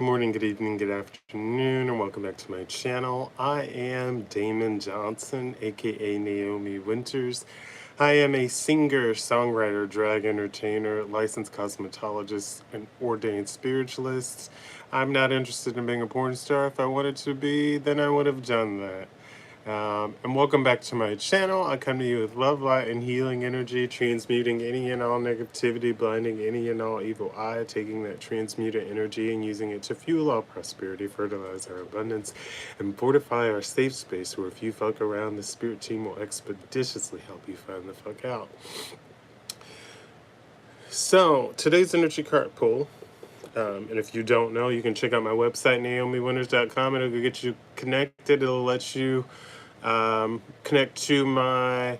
morning, good evening, good afternoon, and welcome back to my channel. I am Damon Johnson, aka Naomi Wynters. I am a singer, songwriter, drag entertainer, licensed cosmetologist, and ordained spiritualist. I'm not interested in being a porn star. If I wanted to be, then I would have done that. And welcome back to my channel. I come to you with love, light, and healing energy, transmuting any and all negativity, blinding any and all evil eye, taking that transmuted energy and using it to fuel our prosperity, fertilize our abundance, and fortify our safe space where if you fuck around, the spirit team will expeditiously help you find the fuck out. So, today's energy card pull. And if you don't know, you can check out my website, naomiwinters.com, and it'll get you connected. It'll let you connect to my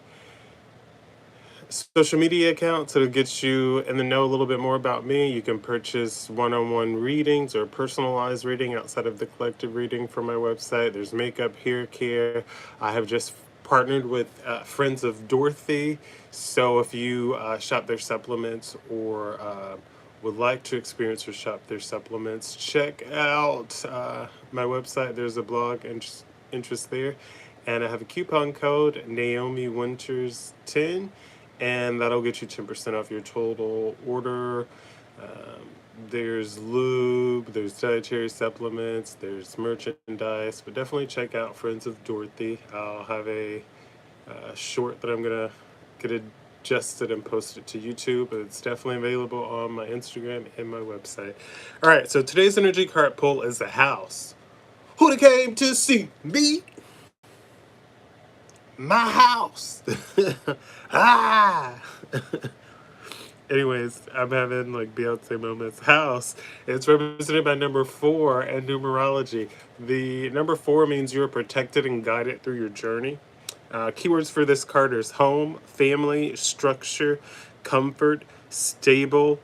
social media accounts. It'll get you in the know a little bit more about me. You can purchase one-on-one readings or personalized reading outside of the collective reading from my website. There's makeup, hair care. I have just partnered with Friends of Dorothy. So if you shop their supplements or would like to experience or shop their supplements, check out my website. There's a blog interest there. And I have a coupon code, Naomi Wynters 10, and that'll get you 10% off your total order. There's lube, there's dietary supplements, there's merchandise, but definitely check out Friends of Dorothy. I'll have a short that I'm going to get adjusted and post it to YouTube, but it's definitely available on my Instagram and my website. All right, so today's energy card pull is the house. Who came to see me? My house. Anyways, I'm having like Beyonce moments. House. It's represented by number 4 and numerology. The number 4 means you're protected and guided through your journey. Keywords for this card is home, family, structure, comfort, stable,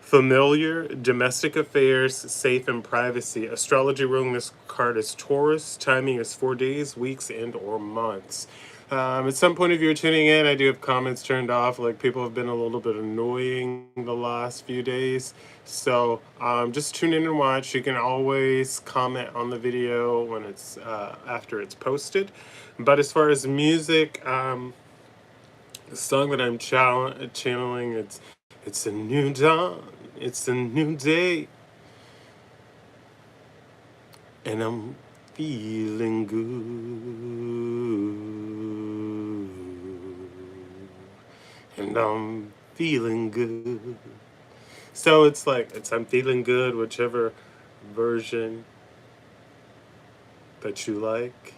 familiar, domestic affairs, safe, and privacy. Astrology ruling this card is Taurus. Timing is 4 days, weeks, and or months. At some point, if you're tuning in, I do have comments turned off. Like, people have been a little bit annoying the last few days. So just tune in and watch. You can always comment on the video when it's after it's posted. But as far as music, the song that I'm channeling, it's a new dawn, it's a new day, and I'm feeling good, and I'm feeling good. So it's like, I'm feeling good, whichever version that you like.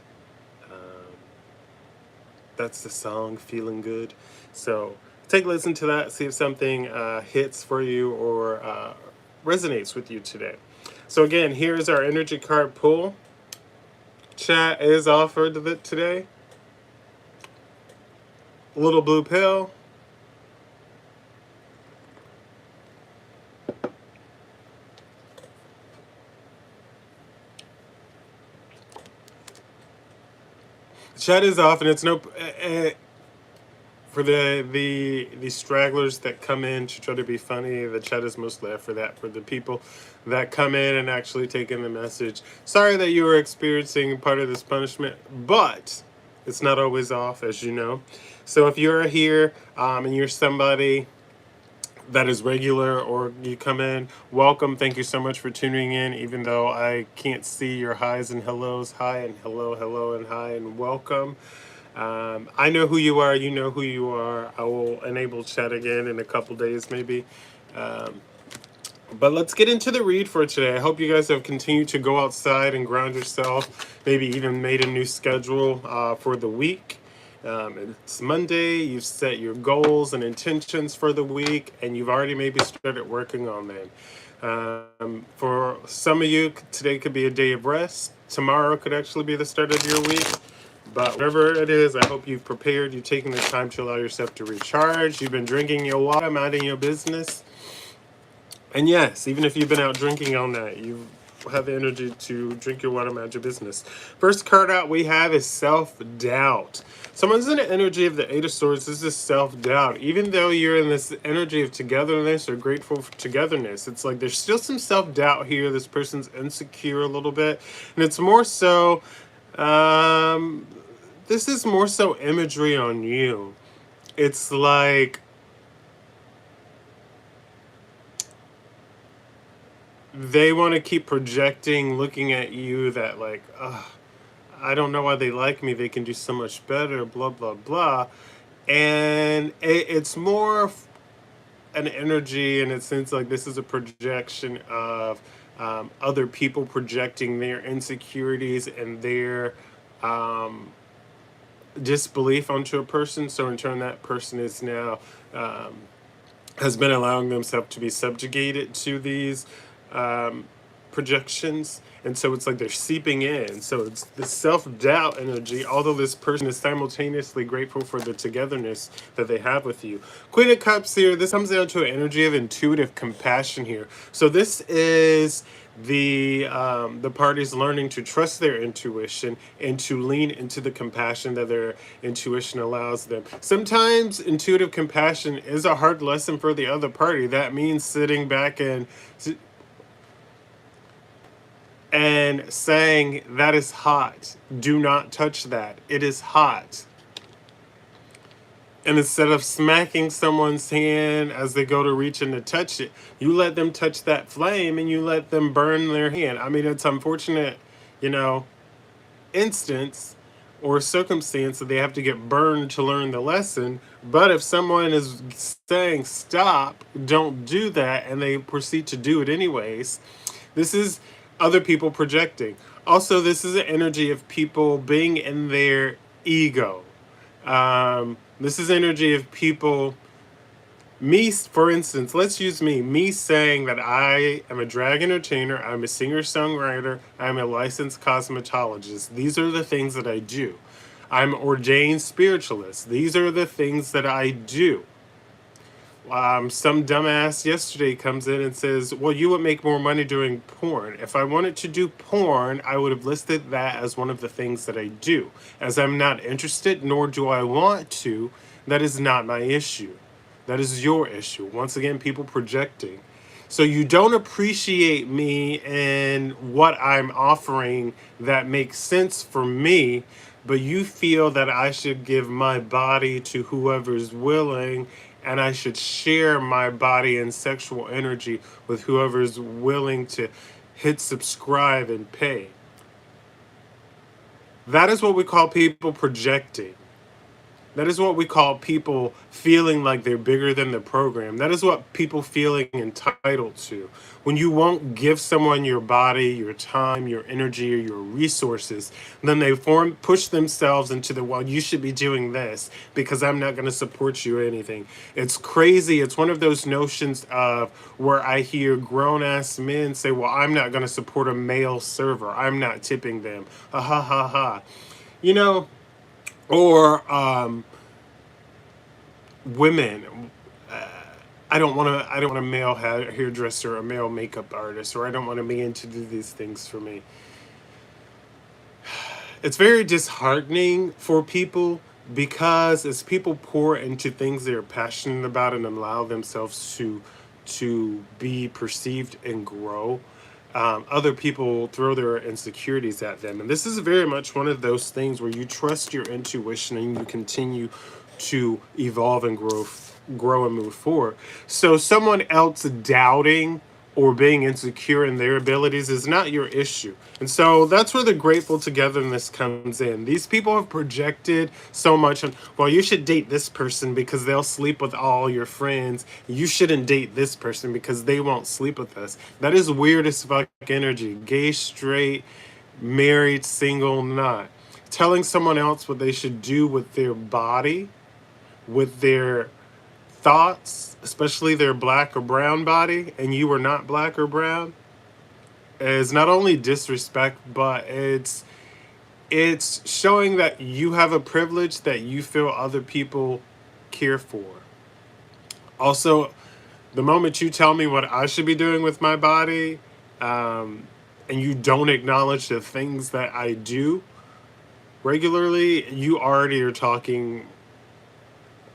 That's the song, Feeling Good. So take a listen to that, see if something hits for you or resonates with you today. So again, here's our energy card pull. Chat is offered today. Little blue pill. Chat is off, and it's no for the stragglers that come in to try to be funny. The chat is mostly for that. For the people that come in and actually take in the message, sorry that you are experiencing part of this punishment, but it's not always off, as you know. So if you're here and you're somebody that is regular or you come in, welcome. Thank you so much for tuning in, even though I can't see your highs and hellos. Hi and hello, hello and hi and welcome. I know who you are, you know who you are. I will enable chat again in a couple days maybe. But let's get into the read for today. I hope you guys have continued to go outside and ground yourself, maybe even made a new schedule for the week. It's Monday, you've set your goals and intentions for the week, and you've already maybe started working on them. For some of you, today could be a day of rest. Tomorrow could actually be the start of your week. But whatever it is, I hope you've prepared. You've taken the time to allow yourself to recharge. You've been drinking your water, minding your business. And yes, even if you've been out drinking all night, you've have the energy to drink your water, mind your business. First card out we have is self-doubt. Someone's in the energy of the Eight of Swords. This is self-doubt. Even though you're in this energy of togetherness or grateful for togetherness, it's like there's still some self-doubt here. This person's insecure a little bit. And it's more so, this is more so imagery on you. It's like they want to keep projecting, looking at you that like, I don't know why they like me. They can do so much better, blah, blah, blah. And it's more an energy in a sense like this is a projection of other people projecting their insecurities and their disbelief onto a person. So in turn, that person is now has been allowing themselves to be subjugated to these projections. And so it's like they're seeping in. So it's the self-doubt energy, although this person is simultaneously grateful for the togetherness that they have with you. Queen of Cups here, this comes down to an energy of intuitive compassion here. So this is the parties learning to trust their intuition and to lean into the compassion that their intuition allows them. Sometimes intuitive compassion is a hard lesson for the other party. That means sitting back and saying, that is hot. Do not touch that. It is hot. And instead of smacking someone's hand as they go to reach in to touch it, you let them touch that flame and you let them burn their hand. I mean, it's unfortunate, instance or circumstance that they have to get burned to learn the lesson. But if someone is saying, stop, don't do that, and they proceed to do it anyways, this is other people projecting. Also, this is an energy of people being in their ego. This is energy of people, me, for instance, let's use me saying that I am a drag entertainer, I'm a singer-songwriter, I'm a licensed cosmetologist. These are the things that I do. I'm ordained spiritualist. These are the things that I do. Some dumbass yesterday comes in and says, well, you would make more money doing porn. If I wanted to do porn, I would have listed that as one of the things that I do. As I'm not interested, nor do I want to, that is not my issue. That is your issue. Once again, people projecting. So you don't appreciate me and what I'm offering that makes sense for me, but you feel that I should give my body to whoever's willing, and I should share my body and sexual energy with whoever's willing to hit subscribe and pay. That is what we call people projecting. That is what we call people feeling like they're bigger than the program. That is what people feeling entitled to. When you won't give someone your body, your time, your energy, or your resources, then they push themselves into the, well, you should be doing this because I'm not going to support you or anything. It's crazy. It's one of those notions of where I hear grown-ass men say, well, I'm not going to support a male server. I'm not tipping them. Ha ha ha ha. Or women. I don't want a male hairdresser, a male makeup artist, or I don't want a man to do these things for me. It's very disheartening for people because as people pour into things they're passionate about and allow themselves to be perceived and grow, other people throw their insecurities at them. And this is very much one of those things where you trust your intuition and you continue to evolve and grow and move forward. So someone else doubting or being insecure in their abilities is not your issue. And so that's where the grateful togetherness comes in. These people have projected so much on, well, you should date this person because they'll sleep with all your friends. You shouldn't date this person because they won't sleep with us. That is weird as fuck energy. Gay, straight, married, single, not. Telling someone else what they should do with their body, with their thoughts, especially their black or brown body, and you are not black or brown, is not only disrespect, but it's showing that you have a privilege that you feel other people care for. Also, the moment you tell me what I should be doing with my body, and you don't acknowledge the things that I do regularly, you already are talking.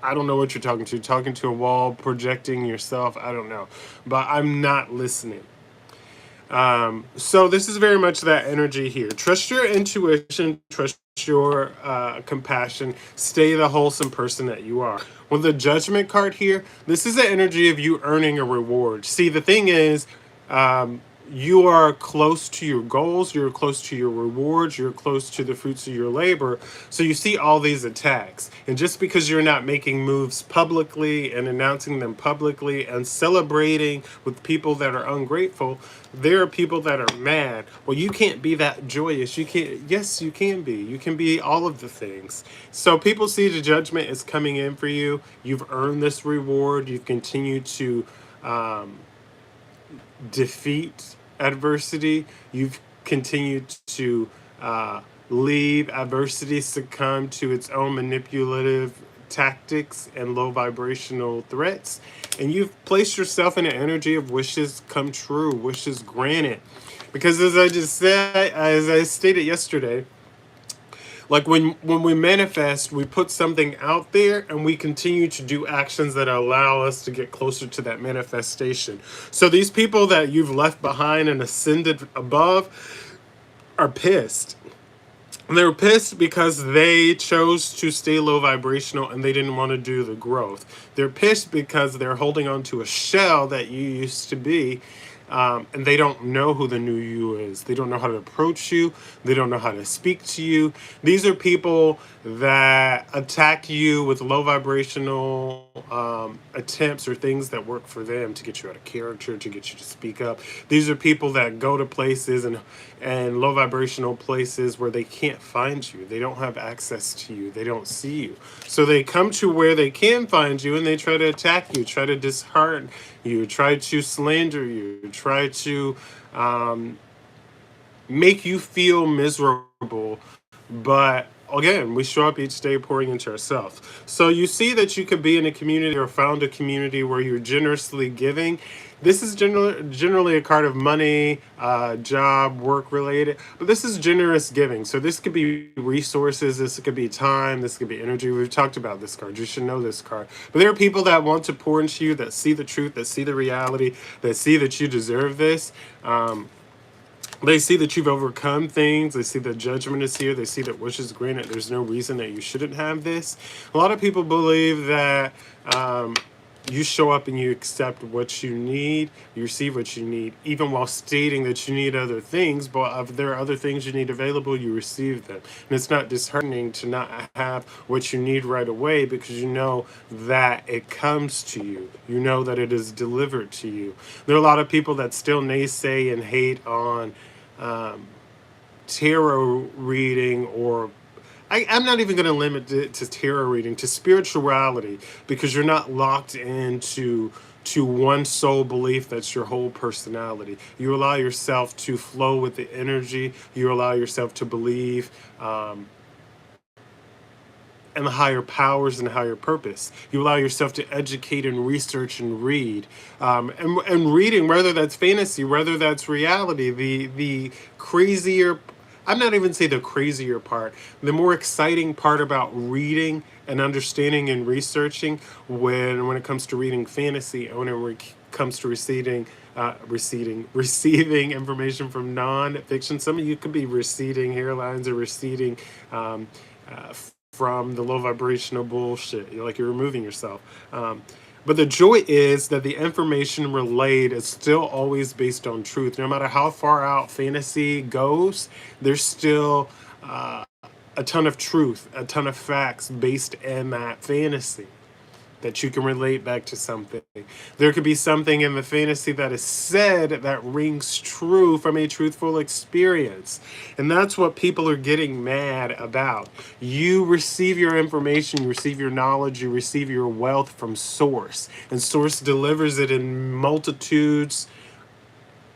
I don't know what you're talking to a wall, projecting yourself. I don't know, but I'm not listening. So this is very much that energy here. Trust your intuition, trust your compassion, stay the wholesome person that you are. With the judgment card here, this is the energy of you earning a reward. See, the thing is, you are close to your goals, you're close to your rewards, you're close to the fruits of your labor. So you see all these attacks. And just because you're not making moves publicly and announcing them publicly and celebrating with people that are ungrateful, there are people that are mad. Well, you can't be that joyous. You can't, yes, you can be. You can be all of the things. So people see the judgment is coming in for you. You've earned this reward. You've continued to defeat adversity. You've continued to leave adversity succumb to its own manipulative tactics and low vibrational threats. And you've placed yourself in an energy of wishes come true, wishes granted. Because as I stated yesterday, like when we manifest, we put something out there and we continue to do actions that allow us to get closer to that manifestation. So these people that you've left behind and ascended above are pissed. They're pissed because they chose to stay low vibrational and they didn't want to do the growth. They're pissed because they're holding on to a shell that you used to be, and they don't know who the new you is. They don't know how to approach you. They don't know how to speak to you. These are people that attack you with low vibrational attempts or things that work for them to get you out of character, to get you to speak up. These are people that go to places and low vibrational places where they can't find you. They don't have access to you. They don't see you. So they come to where they can find you and they try to attack you, try to dishearten you, try to slander you, try to make you feel miserable. But again, we show up each day pouring into ourselves. So you see that you could be in a community or found a community where you're generously giving. This is generally a card of money, job, work related, but this is generous giving. So this could be resources, this could be time, this could be energy. We've talked about this card. You should know this card. But there are people that want to pour into you, that see the truth, that see the reality, that see that you deserve this. They see that you've overcome things. They see that judgment is here. They see that wish is granted. There's no reason that you shouldn't have this. A lot of people believe that you show up and you accept what you need, you receive what you need, even while stating that you need other things. But if there are other things you need available, you receive them. And it's not disheartening to not have what you need right away because you know that it comes to you. You know that it is delivered to you. There are a lot of people that still naysay and hate on tarot reading, or I'm not even going to limit it to tarot reading, to spirituality, because you're not locked into one sole belief that's your whole personality. You allow yourself to flow with the energy. You allow yourself to believe and the higher powers and higher purpose. You allow yourself to educate and research and read. And reading, whether that's fantasy, whether that's reality, the crazier, I'm not even say the crazier part, the more exciting part about reading and understanding and researching when it comes to reading fantasy, and when it comes to receiving information from non-fiction. Some of you could be receding hairlines or receding from the low vibrational bullshit. You're removing yourself. But the joy is that the information relayed is still always based on truth. No matter how far out fantasy goes, there's still a ton of truth, a ton of facts based in that fantasy that you can relate back to something. There could be something in the fantasy that is said that rings true from a truthful experience. And that's what people are getting mad about. You receive your information, you receive your knowledge, you receive your wealth from Source. And Source delivers it in multitudes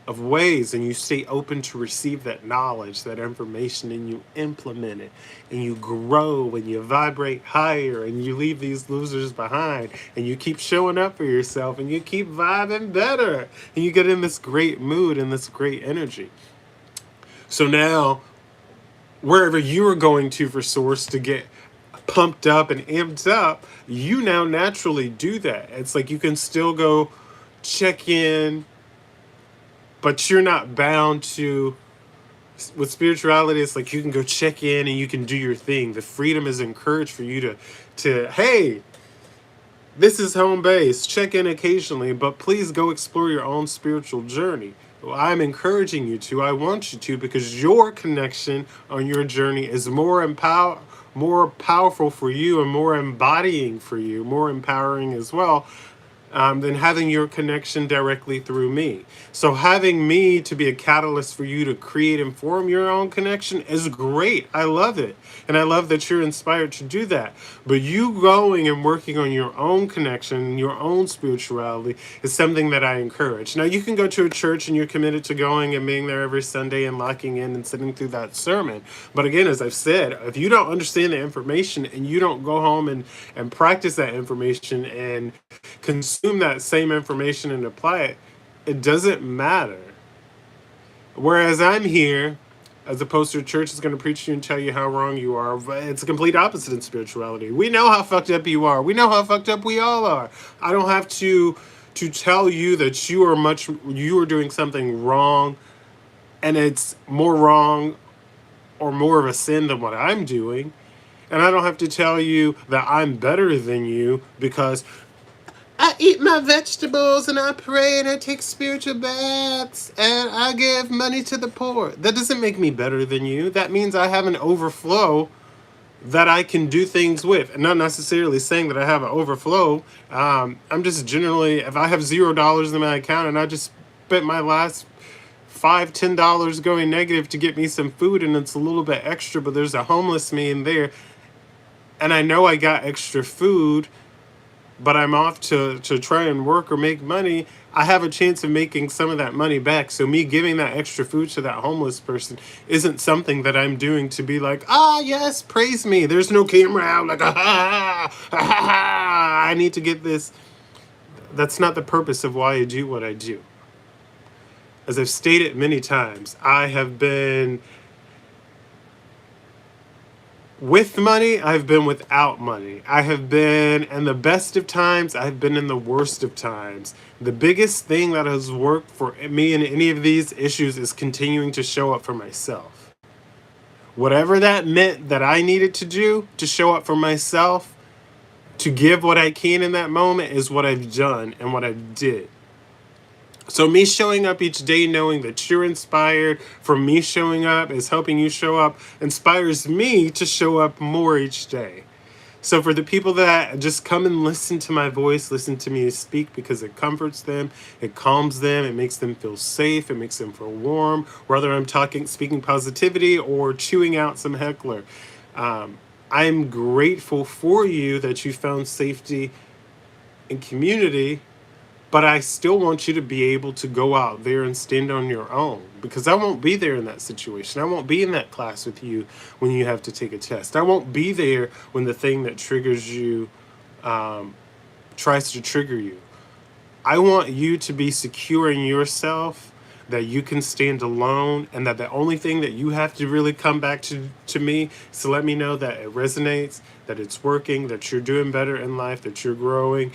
of ways, and you stay open to receive that knowledge, that information, and you implement it, and you grow, and you vibrate higher, and you leave these losers behind, and you keep showing up for yourself, and you keep vibing better, and you get in this great mood and this great energy. So now, wherever you are going to for source to get pumped up and amped up, you now naturally do that. It's like you can still go check in, but you're not bound to. With spirituality, it's like you can go check in and you can do your thing. The freedom is encouraged for you to hey, this is home base. Check in occasionally, but please go explore your own spiritual journey. Well, I'm encouraging you to. I want you to, because your connection on your journey is more powerful for you and more embodying for you, more empowering as well, than having your connection directly through me. So having me to be a catalyst for you to create and form your own connection is great. I love it. And I love that you're inspired to do that. But you going and working on your own connection, your own spirituality is something that I encourage. Now, you can go to a church and you're committed to going and being there every Sunday and locking in and sitting through that sermon. But again, as I've said, if you don't understand the information and you don't go home and practice that information and consume that same information and apply it, it doesn't matter. Whereas I'm here, as opposed to a church is going to preach to you and tell you how wrong you are. It's a complete opposite in spirituality. We know how fucked up you are. We know how fucked up we all are. I don't have to tell you that you are doing something wrong, and it's more wrong or more of a sin than what I'm doing. And I don't have to tell you that I'm better than you because I eat my vegetables and I pray and I take spiritual baths and I give money to the poor. That doesn't make me better than you. That means I have an overflow that I can do things with. And not necessarily saying that I have an overflow. I'm just generally, if I have $0 in my account and I just spent my last $5-10 going negative to get me some food and it's a little bit extra, but there's a homeless man there and I know I got extra food, but I'm off to try and work or make money, I have a chance of making some of that money back. So me giving that extra food to that homeless person isn't something that I'm doing to be like, yes, praise me. There's no camera out like, I need to get this. That's not the purpose of why I do what I do. As I've stated many times, I have been with money, I've been without money. I have been in the best of times, I've been in the worst of times. The biggest thing that has worked for me in any of these issues is continuing to show up for myself. Whatever that meant that I needed to do to show up for myself, to give what I can in that moment, is what I've done and what I did. So me showing up each day knowing that you're inspired from me showing up is helping you show up, inspires me to show up more each day. So for the people that just come and listen to my voice, listen to me speak because it comforts them, it calms them, it makes them feel safe, it makes them feel warm, whether I'm speaking positivity or chewing out some heckler. I'm grateful for you that you found safety and community. But I still want you to be able to go out there and stand on your own, because I won't be there in that situation. I won't be in that class with you when you have to take a test. I won't be there when the thing that triggers you tries to trigger you. I want you to be secure in yourself, that you can stand alone, and that the only thing that you have to really come back to me is to let me know that it resonates, that it's working, that you're doing better in life, that you're growing,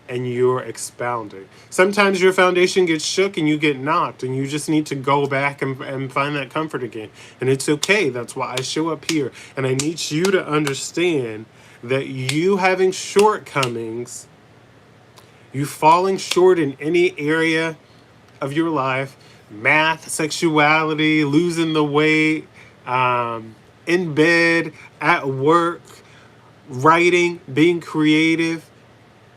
and you're expounding. Sometimes your foundation gets shook and you get knocked and you just need to go back and find that comfort again. And it's okay. That's why I show up here. And I need you to understand that you having shortcomings, you falling short in any area of your life, math, sexuality, losing the weight, in bed, at work, writing, being creative,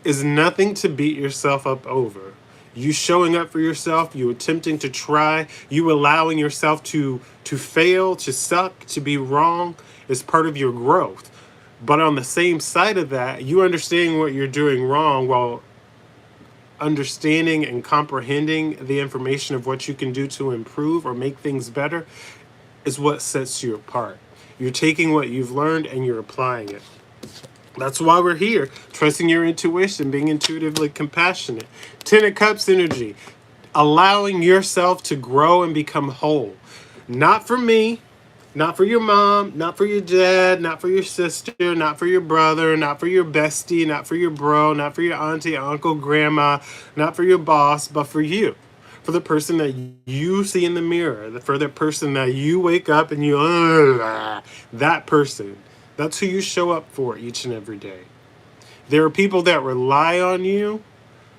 is nothing to beat yourself up over. You showing up for yourself, you attempting to try, you allowing yourself to fail, to suck, to be wrong is part of your growth. But on the same side of that, you understanding what you're doing wrong while understanding and comprehending the information of what you can do to improve or make things better is what sets you apart. You're taking what you've learned and you're applying it. That's why we're here, trusting your intuition, being intuitively compassionate. Ten of Cups energy, allowing yourself to grow and become whole. Not for me, not for your mom, not for your dad, not for your sister, not for your brother, not for your bestie, not for your bro, not for your auntie, uncle, grandma, not for your boss, but for you. For the person that you see in the mirror, for the person that you wake up and you, that person. That's who you show up for each and every day. There are people that rely on you,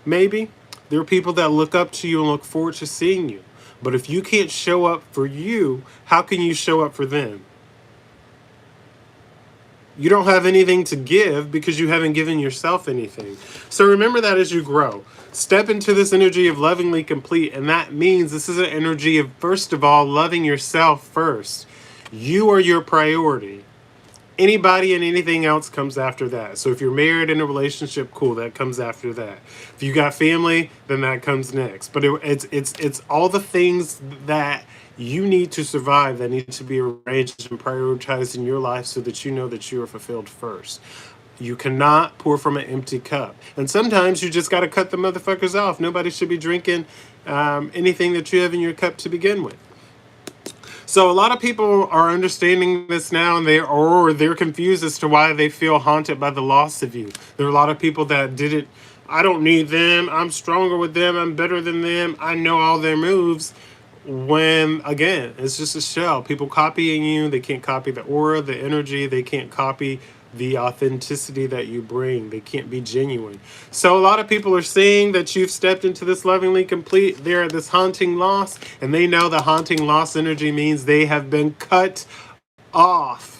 maybe. There are people that look up to you and look forward to seeing you. But if you can't show up for you, how can you show up for them? You don't have anything to give because you haven't given yourself anything. So remember that as you grow. Step into this energy of lovingly complete. And that means this is an energy of, first of all, loving yourself first. You are your priority. Anybody and anything else comes after that. So if you're married in a relationship, cool, that comes after that. If you got family, then that comes next. But it's all the things that you need to survive that need to be arranged and prioritized in your life so that you know that you are fulfilled first. You cannot pour from an empty cup. And sometimes you just got to cut the motherfuckers off. Nobody should be drinking anything that you have in your cup to begin with. So a lot of people are understanding this now, and they're confused as to why they feel haunted by the loss of you. There are a lot of people that didn't. I don't need them. I'm stronger with them. I'm better than them. I know all their moves. When again, it's just a shell. People copying you. They can't copy the aura, the energy. They can't copy the authenticity that you bring. They can't be genuine. So a lot of people are seeing that you've stepped into this lovingly complete. They're at this haunting loss, and they know the haunting loss energy means they have been cut off.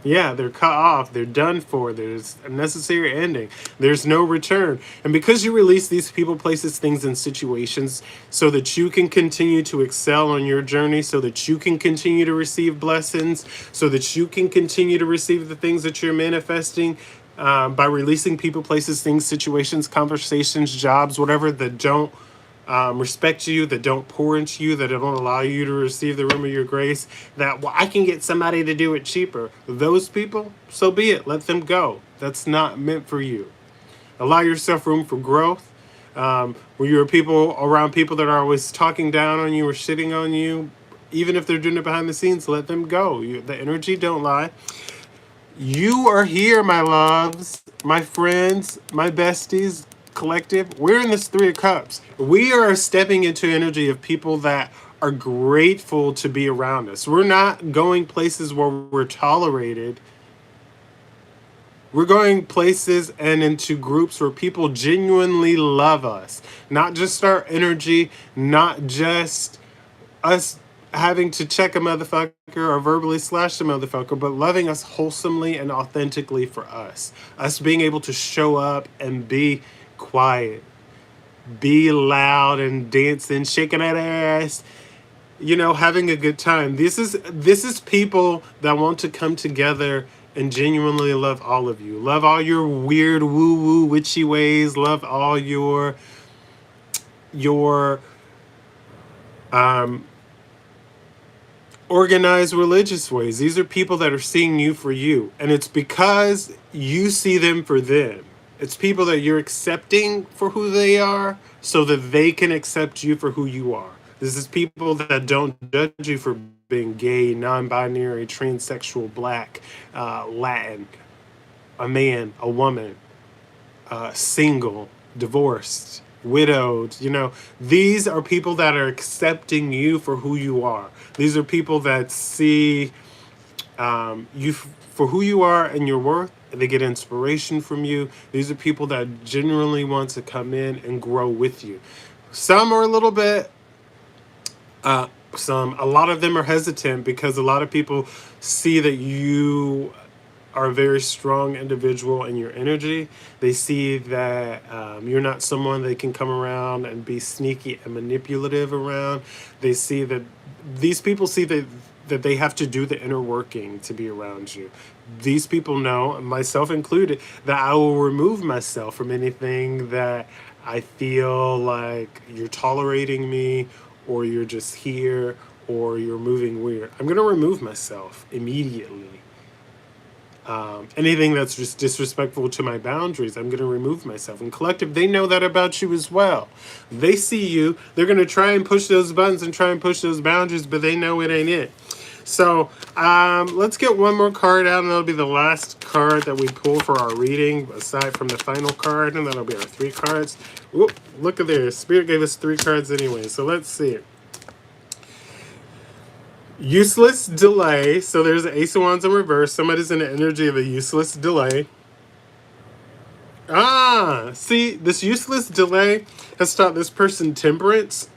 Yeah, they're cut off. They're done for. There's a necessary ending. There's no return. And because you release these people, places, things, and situations so that you can continue to excel on your journey, so that you can continue to receive blessings, so that you can continue to receive the things that you're manifesting, by releasing people, places, things, situations, conversations, jobs, whatever that don't respect you, that don't pour into you, that don't allow you to receive the room of your grace, that, well, I can get somebody to do it cheaper. Those people, so be it. Let them go. That's not meant for you. Allow yourself room for growth. When you're people around people that are always talking down on you or shitting on you, even if they're doing it behind the scenes, let them go. The energy don't lie. You are here, my loves, my friends, my besties, collective. We're in this Three of Cups. We are stepping into energy of people that are grateful to be around us. We're not going places where we're tolerated. We're going places and into groups where people genuinely love us. Not just our energy, not just us having to check a motherfucker or verbally slash a motherfucker, but loving us wholesomely and authentically for us. Us being able to show up and be quiet, be loud and dancing, shaking that ass, having a good time. This is people that want to come together and genuinely love all of you. Love all your weird woo-woo witchy ways. Love all your organized religious ways. These are people that are seeing you for you. And it's because you see them for them. It's people that you're accepting for who they are so that they can accept you for who you are. This is people that don't judge you for being gay, non-binary, transsexual, black, Latin, a man, a woman, single, divorced, widowed. These are people that are accepting you for who you are. These are people that see you for who you are and your worth. They get inspiration from you. These are people that genuinely want to come in and grow with you. Some are a little bit a lot of them are hesitant because a lot of people see that you are a very strong individual in your energy. They see that you're not someone they can come around and be sneaky and manipulative around. They see that these people see that they have to do the inner working to be around you. These people know, myself included, that I will remove myself from anything that I feel like you're tolerating me, or you're just here, or you're moving weird. I'm going to remove myself immediately. Anything that's just disrespectful to my boundaries, I'm going to remove myself. And collective, they know that about you as well. They see you. They're going to try and push those buttons and try and push those boundaries, but they know it ain't it. So let's get one more card out, and that'll be the last card that we pull for our reading, aside from the final card, and that'll be our 3 cards. Whoop, look at there. Spirit gave us 3 cards anyway, so let's see. Useless delay. So there's an Ace of Wands in reverse. Somebody's in the energy of a useless delay. See, this useless delay has taught this person temperance,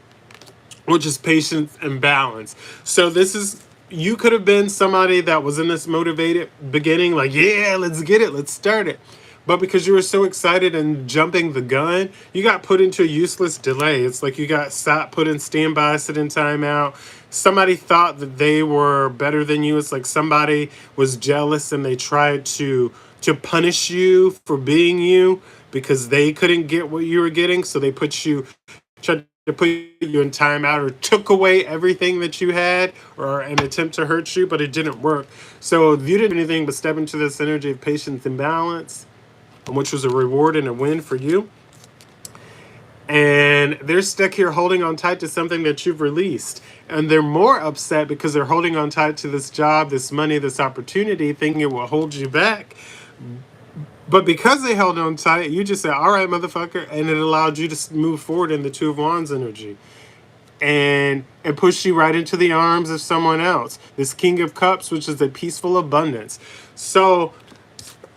which is patience and balance. So this is, you could have been somebody that was in this motivated beginning, like, yeah, let's get it, let's start it. But because you were so excited and jumping the gun, you got put into a useless delay. It's like you got put in standby, sit in timeout. Somebody thought that they were better than you. It's like somebody was jealous and they tried to punish you for being you because they couldn't get what you were getting. So they tried to put you in timeout, or took away everything that you had, or an attempt to hurt you, but it didn't work. So you didn't do anything but step into this energy of patience and balance, which was a reward and a win for you. And they're stuck here holding on tight to something that you've released. And they're more upset because they're holding on tight to this job, this money, this opportunity, thinking it will hold you back. But because they held on tight, you just said, all right, motherfucker. And it allowed you to move forward in the 2 of Wands energy. And it pushed you right into the arms of someone else. This King of Cups, which is a peaceful abundance. So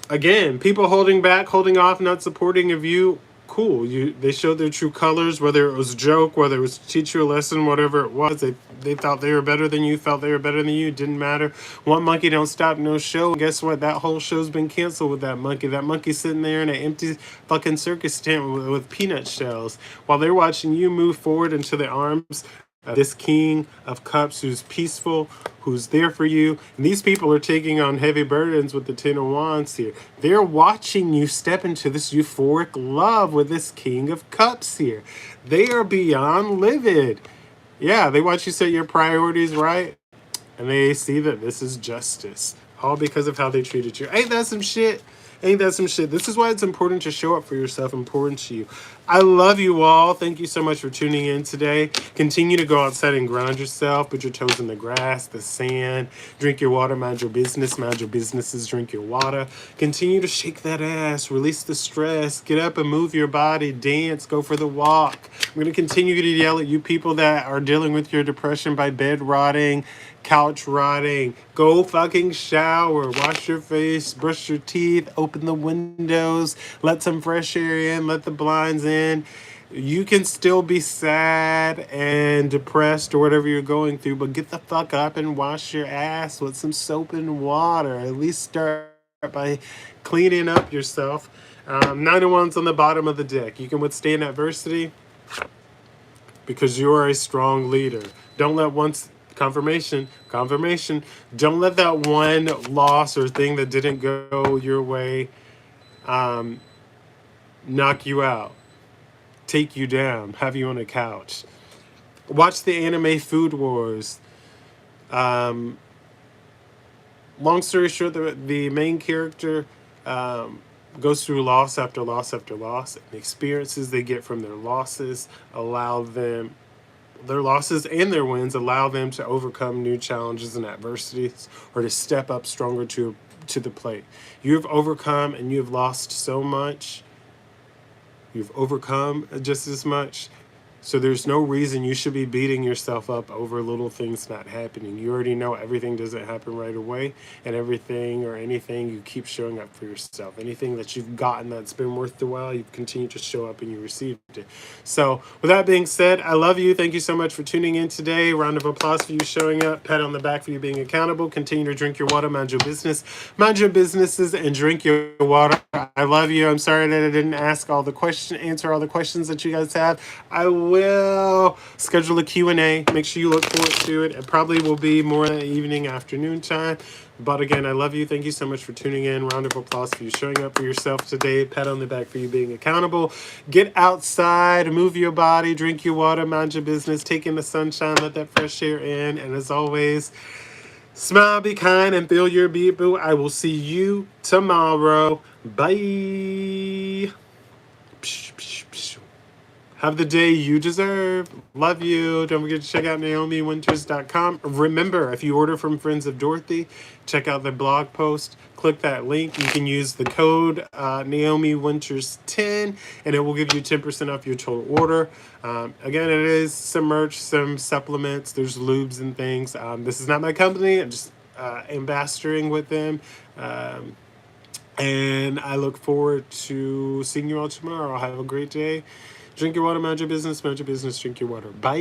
again, people holding back, holding off, not supporting of you, cool. They showed their true colors, whether it was a joke, whether it was to teach you a lesson, whatever it was. They thought they were better than you, felt they were better than you. Didn't matter. One monkey don't stop no show. And guess what? That whole show's been canceled with that monkey. That monkey's sitting there in an empty fucking circus tent with peanut shells while they're watching you move forward into the arms of this King of Cups, who's peaceful, who's there for you. And these people are taking on heavy burdens with the 10 of Wands here. They're watching you step into this euphoric love with this King of Cups here. They are beyond livid. Yeah, they watch you set your priorities right, and they see that this is justice, all because of how they treated you. Ain't that some shit? Ain't that some shit? This is why it's important to show up for yourself, important to you. I love you all. Thank you so much for tuning in today. Continue to go outside and ground yourself. Put your toes in the grass, the sand. Drink your water. Mind your business. Mind your businesses. Drink your water. Continue to shake that ass. Release the stress. Get up and move your body. Dance. Go for the walk. I'm going to continue to yell at you people that are dealing with your depression by bed rotting, couch rotting. Go fucking shower, wash your face, brush your teeth, open the windows, let some fresh air in, let the blinds in. You can still be sad and depressed or whatever you're going through, but get the fuck up and wash your ass with some soap and water. At least start by cleaning up yourself. 9 of Wands on the bottom of the deck. You can withstand adversity because you are a strong leader. Don't let confirmation. Don't let that one loss or thing that didn't go your way knock you out, take you down, have you on a couch. Watch the anime Food Wars. Long story short, the main character goes through loss after loss after loss. And the experiences they get from their losses their losses and their wins allow them to overcome new challenges and adversities, or to step up stronger to the plate. You have overcome and you have lost so much. You've overcome just as much. So there's no reason you should be beating yourself up over little things not happening. You already know everything doesn't happen right away, and everything or anything, you keep showing up for yourself. Anything that you've gotten that's been worth the while, you continue to show up and you received it. So with that being said, I love you. Thank you so much for tuning in today. Round of applause for you showing up. Pat on the back for you being accountable. Continue to drink your water, mind your business, mind your businesses, and drink your water. I love you. I'm sorry that I didn't answer all the questions that you guys have. I will schedule a Q&A. Make sure you look forward to it. It probably will be more in the evening, afternoon time. But again, I love you. Thank you so much for tuning in. Round of applause for you showing up for yourself today. Pat on the back for you being accountable. Get outside, move your body, drink your water, mind your business, take in the sunshine, let that fresh air in. And as always, Smile, be kind, and feel your beat, boo. I will see you tomorrow. Bye. Psh, psh, psh. Have the day you deserve. Love you. Don't forget to check out NaomiWynters.com. Remember, if you order from Friends of Dorothy, check out the blog post. Click that link. You can use the code NaomiWynters10, and it will give you 10% off your total order. Again, it is some merch, some supplements. There's lubes and things. This is not my company. I'm just ambassadoring with them. And I look forward to seeing you all tomorrow. Have a great day. Drink your water, mind your business, drink your water. Bye.